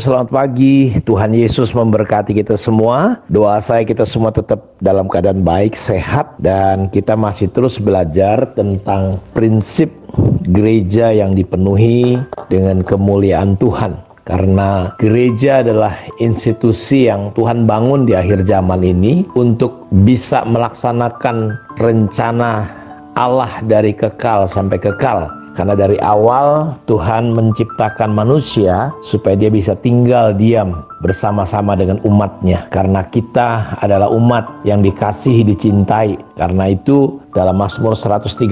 selamat pagi. Tuhan Yesus memberkati kita semua. Doa saya kita semua tetap dalam keadaan baik, sehat, dan kita masih terus belajar tentang prinsip gereja yang dipenuhi dengan kemuliaan Tuhan. Karena gereja adalah institusi yang Tuhan bangun di akhir zaman ini untuk bisa melaksanakan rencana Allah dari kekal sampai kekal. Karena dari awal Tuhan menciptakan manusia supaya dia bisa tinggal diam bersama-sama dengan umatnya. Karena kita adalah umat yang dikasihi, dicintai. Karena itu dalam Mazmur 132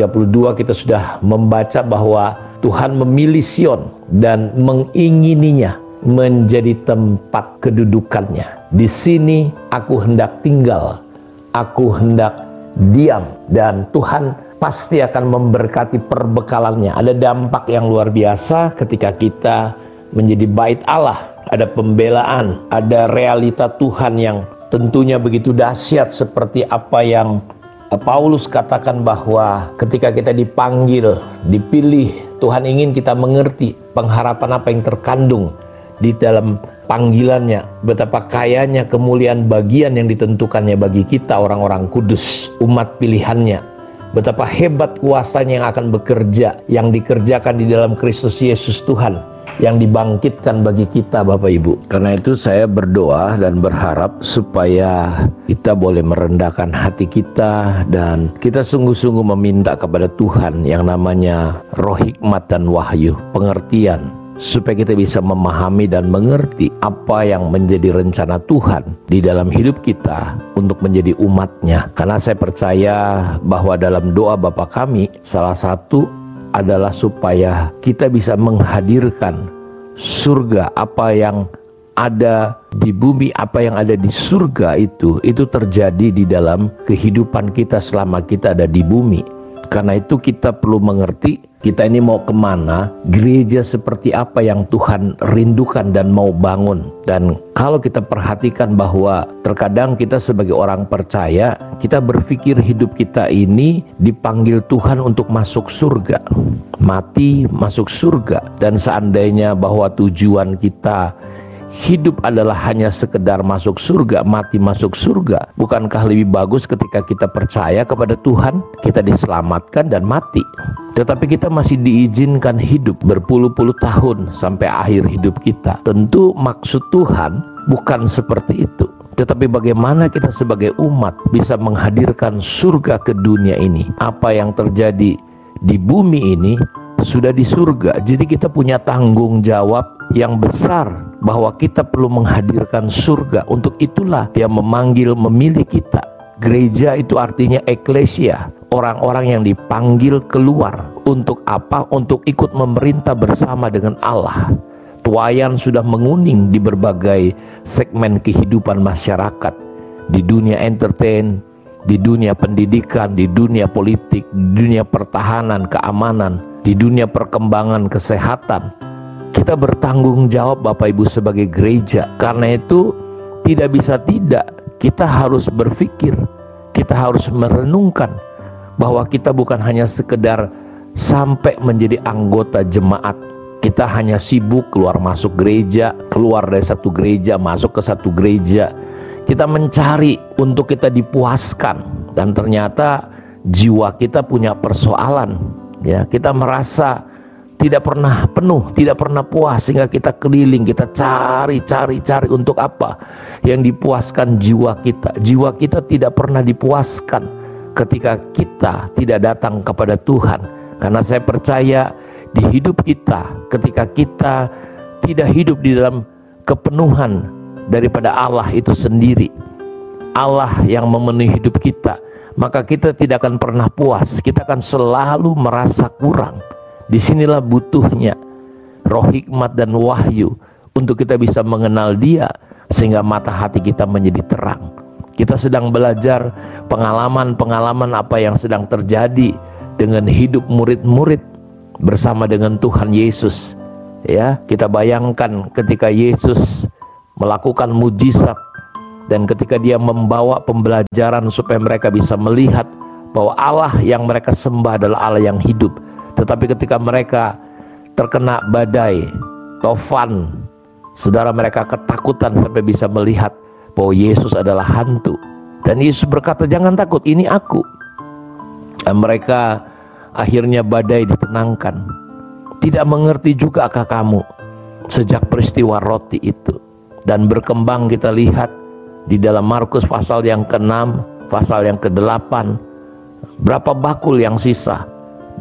kita sudah membaca bahwa Tuhan memilih Sion dan mengingininya menjadi tempat kedudukannya. Di sini aku hendak tinggal, aku hendak diam, dan Tuhan pasti akan memberkati perbekalannya. Ada dampak yang luar biasa ketika kita menjadi bait Allah. Ada pembelaan, ada realita Tuhan yang tentunya begitu dahsyat, seperti apa yang Paulus katakan bahwa ketika kita dipanggil, dipilih, Tuhan ingin kita mengerti pengharapan apa yang terkandung di dalam panggilannya. Betapa kayanya kemuliaan bagian yang ditentukannya bagi kita orang-orang kudus, umat pilihannya. Betapa hebat kuasanya yang akan bekerja, yang dikerjakan di dalam Kristus Yesus Tuhan, yang dibangkitkan bagi kita Bapak Ibu. Karena itu saya berdoa dan berharap supaya kita boleh merendahkan hati kita dan kita sungguh-sungguh meminta kepada Tuhan yang namanya roh hikmat dan wahyu, pengertian, supaya kita bisa memahami dan mengerti apa yang menjadi rencana Tuhan di dalam hidup kita untuk menjadi umatnya. Karena saya percaya bahwa dalam doa Bapa kami, salah satu adalah supaya kita bisa menghadirkan surga. Apa yang ada di bumi, apa yang ada di surga itu terjadi di dalam kehidupan kita selama kita ada di bumi. Karena itu kita perlu mengerti kita ini mau kemana, gereja seperti apa yang Tuhan rindukan dan mau bangun. Dan kalau kita perhatikan bahwa terkadang kita sebagai orang percaya, kita berpikir hidup kita ini dipanggil Tuhan untuk masuk surga, mati masuk surga. Dan seandainya bahwa tujuan kita hidup adalah hanya sekedar masuk surga, mati masuk surga, bukankah lebih bagus ketika kita percaya kepada Tuhan, kita diselamatkan dan mati, tetapi kita masih diizinkan hidup berpuluh-puluh tahun sampai akhir hidup kita? Tentu maksud Tuhan bukan seperti itu, tetapi bagaimana kita sebagai umat bisa menghadirkan surga ke dunia ini. Apa yang terjadi di bumi ini sudah di surga. Jadi kita punya tanggung jawab yang besar bahwa kita perlu menghadirkan surga. Untuk itulah Dia memanggil, memilih kita. Gereja itu artinya eklesia, orang-orang yang dipanggil keluar. Untuk apa? Untuk ikut memerintah bersama dengan Allah. Tuayan sudah menguning di berbagai segmen kehidupan masyarakat, di dunia entertain, di dunia pendidikan, di dunia politik, di dunia pertahanan, keamanan, di dunia perkembangan kesehatan. Kita bertanggung jawab Bapak Ibu sebagai gereja. Karena itu tidak bisa tidak, kita harus berpikir, kita harus merenungkan bahwa kita bukan hanya sekedar sampai menjadi anggota jemaat. Kita hanya sibuk keluar masuk gereja, keluar dari satu gereja masuk ke satu gereja. Kita mencari untuk kita dipuaskan, dan ternyata jiwa kita punya persoalan. Ya, kita merasa tidak pernah penuh, tidak pernah puas, sehingga kita keliling, kita cari untuk apa? Yang dipuaskan jiwa kita. Jiwa kita tidak pernah dipuaskan ketika kita tidak datang kepada Tuhan. Karena saya percaya di hidup kita, ketika kita tidak hidup di dalam kepenuhan daripada Allah itu sendiri, Allah yang memenuhi hidup kita, maka kita tidak akan pernah puas. Kita akan selalu merasa kurang. Disinilah butuhnya roh hikmat dan wahyu untuk kita bisa mengenal Dia, sehingga mata hati kita menjadi terang. Kita sedang belajar pengalaman-pengalaman apa yang sedang terjadi dengan hidup murid-murid bersama dengan Tuhan Yesus. Ya, kita bayangkan ketika Yesus melakukan mujizat, dan ketika Dia membawa pembelajaran supaya mereka bisa melihat bahwa Allah yang mereka sembah adalah Allah yang hidup. Tetapi ketika mereka terkena badai, tofan, Saudara, mereka ketakutan sampai bisa melihat bahwa Yesus adalah hantu. Dan Yesus berkata, jangan takut, ini aku. Dan mereka akhirnya badai ditenangkan. Tidak mengerti juga akal kamu sejak peristiwa roti itu. Dan berkembang kita lihat di dalam Markus pasal yang ke-6, pasal yang ke-8, berapa bakul yang sisa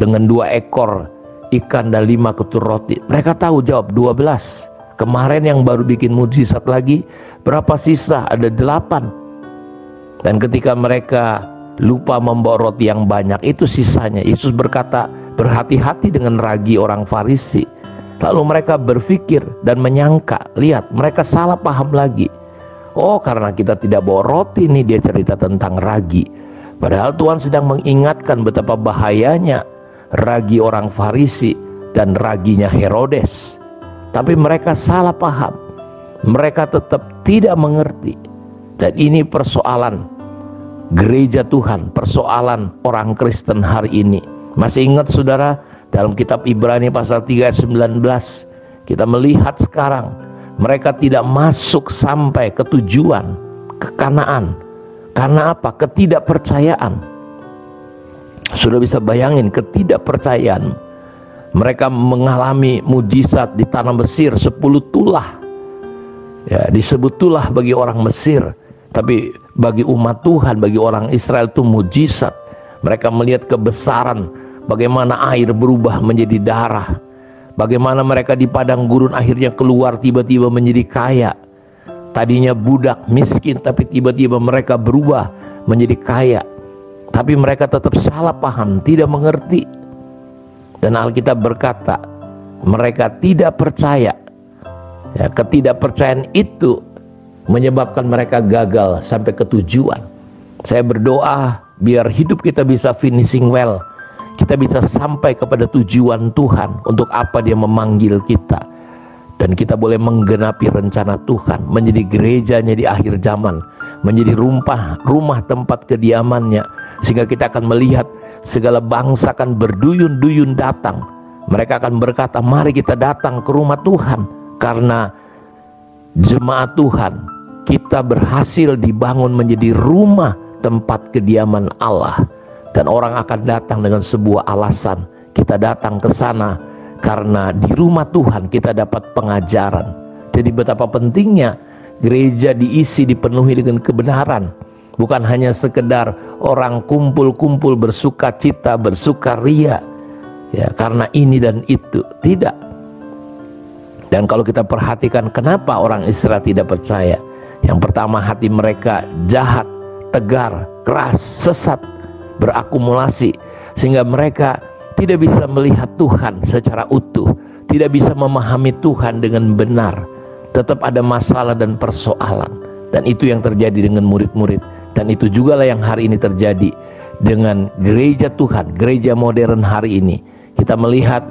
dengan 2 ekor ikan dan 5 ketur roti. Mereka tahu jawab 12. Kemarin yang baru bikin mujizat lagi, berapa sisa? Ada 8. Dan ketika mereka lupa membawa roti yang banyak, itu sisanya. Yesus berkata, berhati-hati dengan ragi orang Farisi. Lalu mereka berpikir dan menyangka, lihat, mereka salah paham lagi. Oh, karena kita tidak bawa roti nih, dia cerita tentang ragi. Padahal Tuhan sedang mengingatkan betapa bahayanya ragi orang Farisi dan raginya Herodes. Tapi mereka salah paham. Mereka tetap tidak mengerti. Dan ini persoalan gereja Tuhan, persoalan orang Kristen hari ini. Masih ingat saudara, dalam kitab Ibrani pasal 3 ayat 19, kita melihat sekarang mereka tidak masuk sampai ke tujuan, ke Kanaan. Karena apa? Ketidakpercayaan. Sudah bisa bayangin ketidakpercayaan. Mereka mengalami mujizat di tanah Mesir, 10 tulah. Ya, disebut tulah bagi orang Mesir, tapi bagi umat Tuhan, bagi orang Israel itu mujizat. Mereka melihat kebesaran, bagaimana air berubah menjadi darah, bagaimana mereka di padang gurun akhirnya keluar tiba-tiba menjadi kaya. Tadinya budak miskin, tapi tiba-tiba mereka berubah menjadi kaya. Tapi mereka tetap salah paham, tidak mengerti. Dan Alkitab berkata, mereka tidak percaya. Ya, ketidakpercayaan itu menyebabkan mereka gagal sampai ke tujuan. Saya berdoa biar hidup kita bisa finishing well. Kita bisa sampai kepada tujuan Tuhan, untuk apa Dia memanggil kita. Dan kita boleh menggenapi rencana Tuhan, menjadi gerejanya di akhir zaman, menjadi rumah tempat kediamannya. Sehingga kita akan melihat segala bangsa akan berduyun-duyun datang. Mereka akan berkata, mari kita datang ke rumah Tuhan. Karena jemaat Tuhan, kita berhasil dibangun menjadi rumah tempat kediaman Allah. Dan orang akan datang dengan sebuah alasan. Kita datang ke sana karena di rumah Tuhan kita dapat pengajaran. Jadi betapa pentingnya gereja diisi, dipenuhi dengan kebenaran. Bukan hanya sekedar orang kumpul-kumpul bersuka cita, bersukaria, ya, karena ini dan itu. Tidak. Dan kalau kita perhatikan kenapa orang Israel tidak percaya. Yang pertama, hati mereka jahat, tegar, keras, sesat, berakumulasi. Sehingga mereka tidak bisa melihat Tuhan secara utuh, tidak bisa memahami Tuhan dengan benar. Tetap ada masalah dan persoalan. Dan itu yang terjadi dengan murid-murid. Dan itu juga lah yang hari ini terjadi dengan gereja Tuhan, gereja modern hari ini. Kita melihat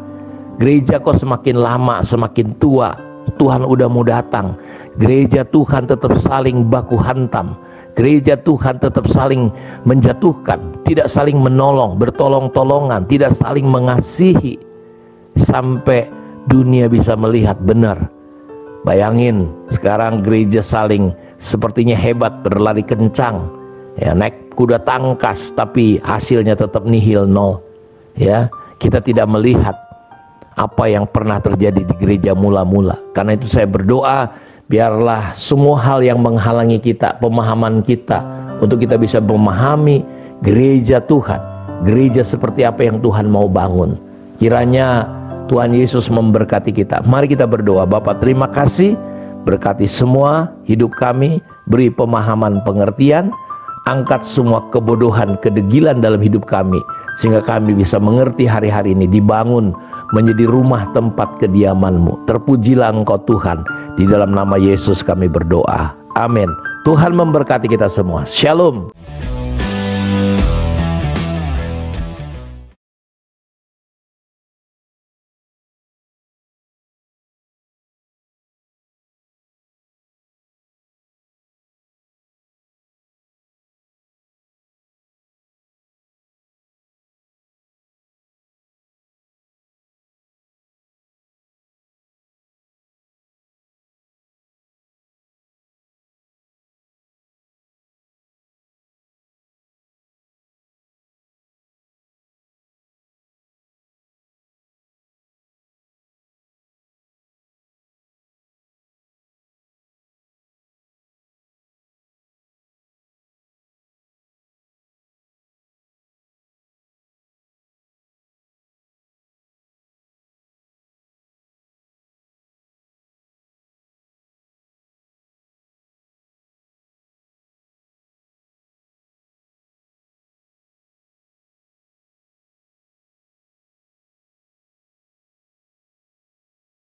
gereja kok semakin lama, semakin tua. Tuhan udah mau datang. Gereja Tuhan tetap saling baku hantam. Gereja Tuhan tetap saling menjatuhkan, tidak saling menolong, bertolong-tolongan, tidak saling mengasihi. Sampai dunia bisa melihat benar. Bayangin sekarang gereja saling sepertinya hebat, berlari kencang, ya, naik kuda tangkas, tapi hasilnya tetap nihil, nol. Ya, kita tidak melihat apa yang pernah terjadi di gereja mula-mula. Karena itu saya berdoa, biarlah semua hal yang menghalangi kita, pemahaman kita, untuk kita bisa memahami gereja Tuhan, gereja seperti apa yang Tuhan mau bangun. Kiranya Tuhan Yesus memberkati kita. Mari kita berdoa. Bapa, terima kasih. Berkati semua hidup kami, beri pemahaman pengertian, angkat semua kebodohan, kedegilan dalam hidup kami, sehingga kami bisa mengerti hari-hari ini dibangun menjadi rumah tempat kediaman-Mu. Terpujilah Engkau Tuhan, di dalam nama Yesus kami berdoa. Amin. Tuhan memberkati kita semua. Shalom.